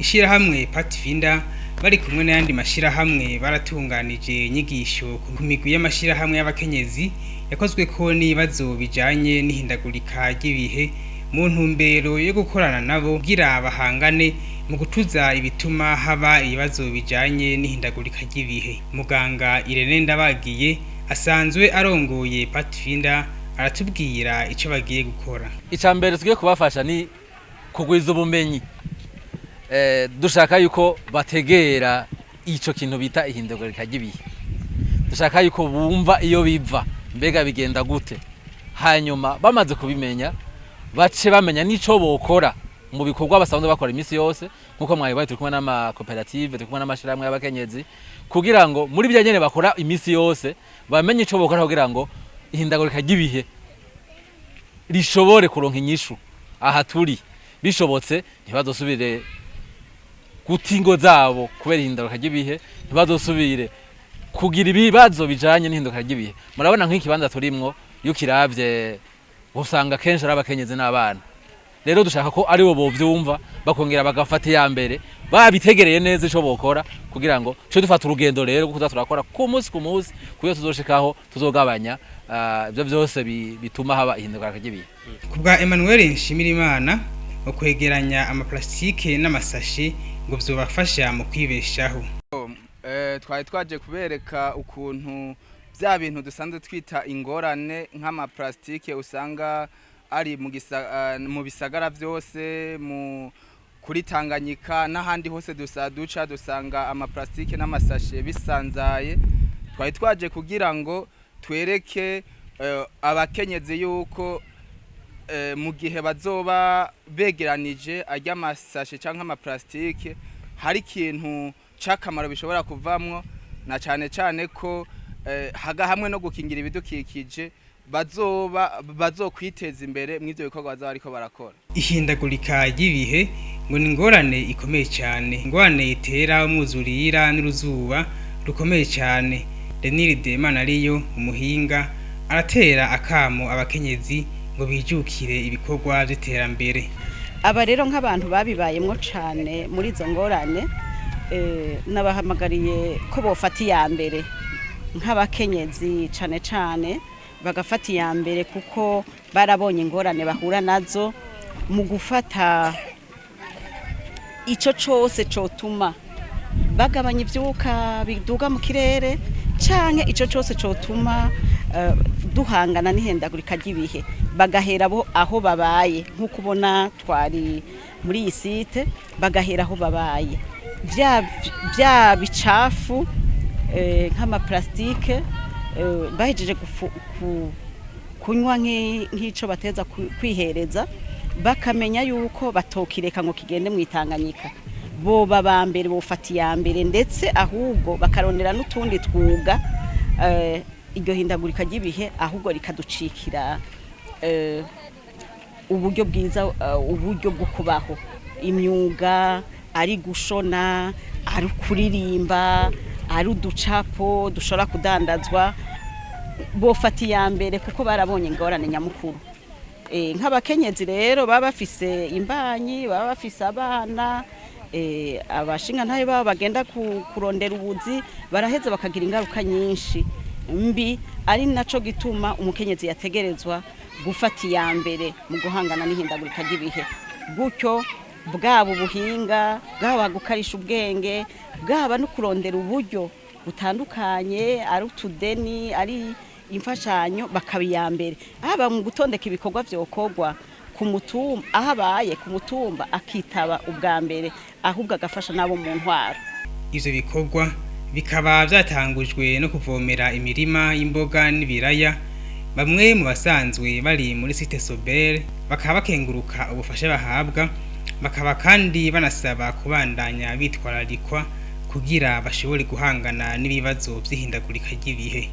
Ishirahamwe Pathfinder bari kumwe n'ayandi mashirahamwe baratunganije inyigisho ku migwi y'amashirahamwe y'abakenyezi yakozwe ko n'ibibazo bijanye n'ihindagurika ry'ibihe mu ntumbero yo gukorana nabo kugira bahangane mu gutuza ibituma haba ibibazo bijanye n'ihindagurika ry'ibihe. Muganga Irene Ndabagiye asanzwe arongoye Pathfinder aratubwira ico bagiye gukora. Icambere tugiye kubafasha ni kugwiza ubumenyi. Dushaka yuko bategera ico kintu bita ihindagurika ry'ibihe. Dushaka yuko bumva iyo biva mbega bigenda gute. Hanyuma bamaze kubimenya bace bamenya nico bokora mu bikorwa basanzwe bakora imisi yose nkuko mwayibaye turi kumwe n'ama cooperative turi kumwe n'amashirahamwe y'abakenyezi kugira ngo muri bya nyene bakora imisi yose bamenye ico bokora kugira ngo ihindagurika ry'ibihe rishobore kuronka inyishu aha turi bishobotse ntibazosubire gutingo zabo kubera ihindagurika ry'ibihe ntibazosubire kugira ibibazo bijanye n'ihindagurika ry'ibihe. Murabona nk'ikibanza turimwo yukiravye usanga kenshi ari abakenyezi n'abana. Rero dushaka ko ari bo bovyumva bakongera bagafata ya mbere babitegereye neza ico bokora kugira ngo cyo dufata urugendo rero kuza turakora ku munsi kuyo tuzoshikaho tuzogabanya ibyo byose bituma haba ihindagurika ry'ibihe. Kubwa Emmanuel Nshimirimana okwegeranya amaplastike n'amasashi ngo byobafasha mu kwibeshaho. Twari twaje kubereka ukuntu bya bintu dusanzwe twita ingorane nk'amaplastike usanga ari mu bisagara byose kuri Tanganyika n'ahandi hose dusanga amaplastike n'amasashe bisanzaye. Twari twaje kugira ngo twereke abakenyezi yuko mu gihe bazoba begeranije ajya amasashe cyangwa amaplastike hari ikintu cakamaro bishobora kuvamwo na cyane ko haga hamwe no gukingira ibidukikije bazokwiteza imbere mu ivyo bikorwa bazaba ariko barakora. Ihindagurika ry'ibihe ngo ni ingorane ikomeye cyane, ingorane itera umwuzurira n'uruzuba rukomeye cyane. Denilde Manariyo umuhinga aratera akamo abakenyezi ngo bijukire ibikorwa by'iterambere. Aba rero nk'abantu babibayemwo cyane muri izo ngorane nabahamagariye ko bofata iya mbere nk'abakenyezi cyane bagafata iya mbere kuko barabonye ingorane bahura nazo mu gufata ico cose cotuma bagabanya ivyuka biduga mu kirere canke ico cose cotuma duhangana n'ihindagurika ry'ibihe bagahera aho babaye nk'uko ubona twari muri iyi site bagahera aho babaye vya bicafu nk'amaplastike bahejeje kunywa nk'ico bateza kwihereza bakamenya yuko batokireka ngo kigende mu Tanganyika bo babambere bofata iya mbere ndetse ahubwo bakarondera n'utundi twuga iryo hindagurika ry'ibihe ahubwo rikaducikira uburyo bwiza uburyo bwo kubaho imyuga ari gushona ari kuririmba ari uducapo dushobora kudandazwa bofata iya mbere kuko barabonye ingorane nyamukuru. Nk'abakenyezi rero baba bafise imbanyi baba bafise abana abashinga ntaye baba bagenda kurondera ubuzi baraheza bakagira ingaruka nyinshi mbi ari naco gituma umukenyezi yategerezwa gufata iya mbere mu guhangana n'ihindagurika ry'ibihe gutyo bwabo ubuhinga bwaba gukarisha ubwenge bwaba no kurondera uburyo butandukanye ari utudeni ari imfashanyo bakabiya mbere aba mu gutondeka ibikorwa vyokorwa ku mutumba ahabaye ku mutumba akitaba ubwa mbere ahubwo agafasha nabo mu ntwaro. Ivyo bikorwa bikaba vyatangujwe no kuvomera imirima y'imboga n'ibiraya. Bamwe mu basanzwe bari muri site Sobel bakaba bakenguruka ubufasha bahabwa bakaba kandi banasaba kubandanya bitwararikwa kugira bashobore guhangana n'ibibazo vy'ihindagurika ry'ibihe.